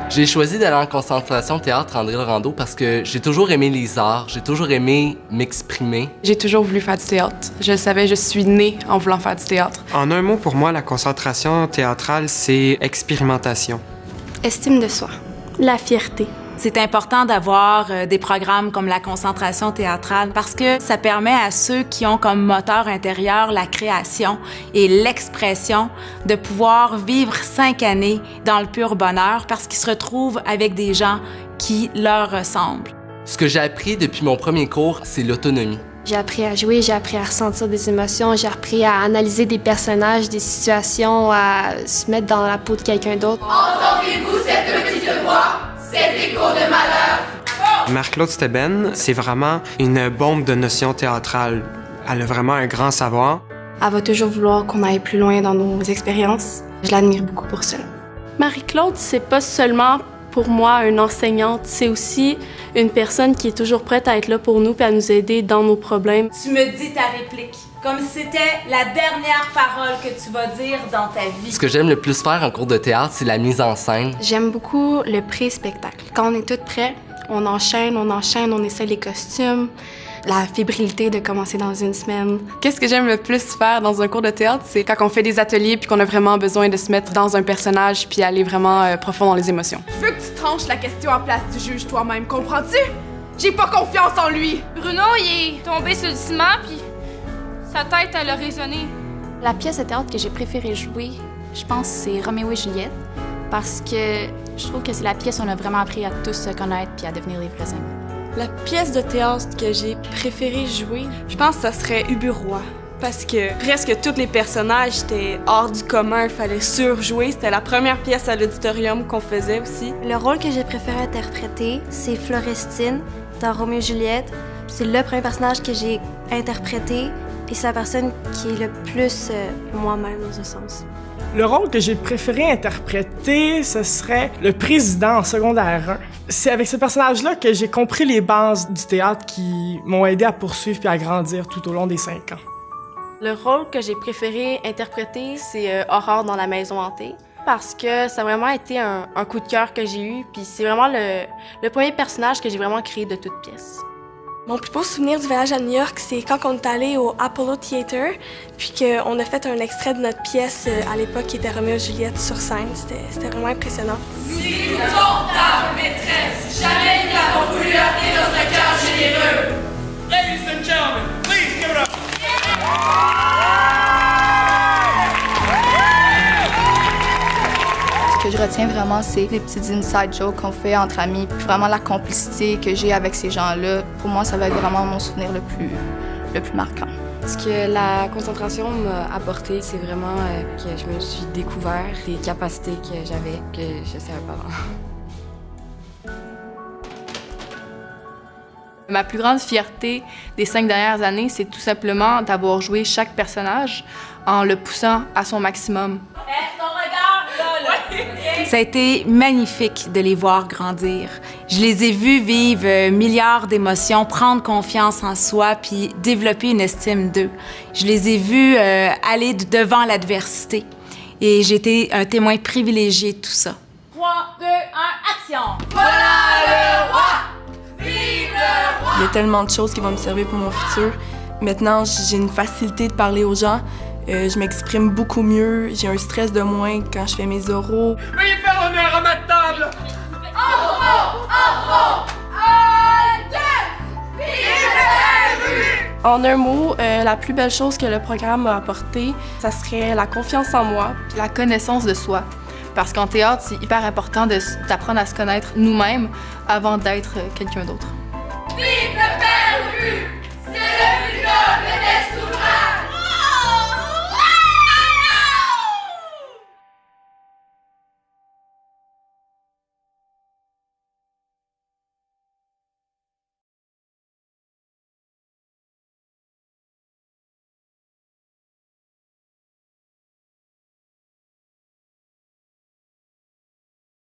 J'ai choisi d'aller en concentration théâtre André Laurando parce que j'ai toujours aimé les arts, j'ai toujours aimé m'exprimer. J'ai toujours voulu faire du théâtre. Je le savais, je suis née en voulant faire du théâtre. En un mot, pour moi, la concentration théâtrale, c'est expérimentation. Estime de soi. La fierté. C'est important d'avoir des programmes comme la concentration théâtrale parce que ça permet à ceux qui ont comme moteur intérieur la création et l'expression de pouvoir vivre 5 années dans le pur bonheur parce qu'ils se retrouvent avec des gens qui leur ressemblent. Ce que j'ai appris depuis mon premier cours, c'est l'autonomie. J'ai appris à jouer, j'ai appris à ressentir des émotions, j'ai appris à analyser des personnages, des situations, à se mettre dans la peau de quelqu'un d'autre. Entendez-vous cette petite voix? Cet écho de malheur. Marc-Claude Steben, c'est vraiment une bombe de notions théâtrales. Elle a vraiment un grand savoir. Elle va toujours vouloir qu'on aille plus loin dans nos expériences. Je l'admire beaucoup pour cela. Marie-Claude, c'est pas seulement pour moi une enseignante, c'est aussi une personne qui est toujours prête à être là pour nous et à nous aider dans nos problèmes. Tu me dis ta réplique, comme si c'était la dernière parole que tu vas dire dans ta vie. Ce que j'aime le plus faire en cours de théâtre, c'est la mise en scène. J'aime beaucoup le pré-spectacle. Quand on est toutes prêts, on enchaîne, on essaie les costumes, la fébrilité de commencer dans une semaine. Qu'est-ce que j'aime le plus faire dans un cours de théâtre, c'est quand on fait des ateliers puis qu'on a vraiment besoin de se mettre dans un personnage puis aller vraiment profond dans les émotions. Je veux que tu tranches la question en place du juge toi-même, comprends-tu? J'ai pas confiance en lui! Bruno, il est tombé sur le ciment puis sa tête, elle a résonné. La pièce de théâtre que j'ai préféré jouer, je pense, c'est Roméo et Juliette, parce que je trouve que c'est la pièce où on a vraiment appris à tous se connaître puis à devenir les vrais amis. La pièce de théâtre que j'ai préféré jouer, je pense que ça serait Ubu Roi. Parce que presque tous les personnages étaient hors du commun, il fallait surjouer. C'était la première pièce à l'auditorium qu'on faisait aussi. Le rôle que j'ai préféré interpréter, c'est Florestine dans Roméo et Juliette. C'est le premier personnage que j'ai interprété et c'est la personne qui est le plus moi-même dans ce sens. Le rôle que j'ai préféré interpréter, ce serait le président en secondaire 1. C'est avec ce personnage-là que j'ai compris les bases du théâtre qui m'ont aidé à poursuivre puis à grandir tout au long des 5 ans. Le rôle que j'ai préféré interpréter, c'est Aurore dans La Maison hantée. Parce que ça a vraiment été un coup de cœur que j'ai eu, puis c'est vraiment le premier personnage que j'ai vraiment créé de toute pièce. Mon plus beau souvenir du voyage à New York, c'est quand on est allé au Apollo Theater, puis qu'on a fait un extrait de notre pièce à l'époque qui était Roméo et Juliette sur scène. C'était vraiment impressionnant. Nous écoutons ta maîtresse. Jamais nous n'avons voulu heurter notre cœur généreux. Ladies and gentlemen, please give it up. Ce que je retiens vraiment, c'est les petites inside jokes qu'on fait entre amis, puis vraiment la complicité que j'ai avec ces gens-là. Pour moi, ça va être vraiment mon souvenir le plus marquant. Ce que la concentration m'a apporté, c'est vraiment que je me suis découvert des capacités que j'avais, que je ne savais pas avant. Ma plus grande fierté des 5 dernières années, c'est tout simplement d'avoir joué chaque personnage en le poussant à son maximum. Ça a été magnifique de les voir grandir. Je les ai vus vivre milliards d'émotions, prendre confiance en soi puis développer une estime d'eux. Je les ai vus aller devant l'adversité et j'ai été un témoin privilégié de tout ça. 3, 2, 1, action! Voilà le roi! Vive le roi! Il y a tellement de choses qui vont me servir pour mon futur. Maintenant, j'ai une facilité de parler aux gens. Je m'exprime beaucoup mieux, j'ai un stress de moins quand je fais mes oraux. Veuillez faire honneur à ma table! En un mot, la plus belle chose que le programme m'a apporté, ça serait la confiance en moi. Puis la connaissance de soi. Parce qu'en théâtre, c'est hyper important d'apprendre à se connaître nous-mêmes avant d'être quelqu'un d'autre. Vive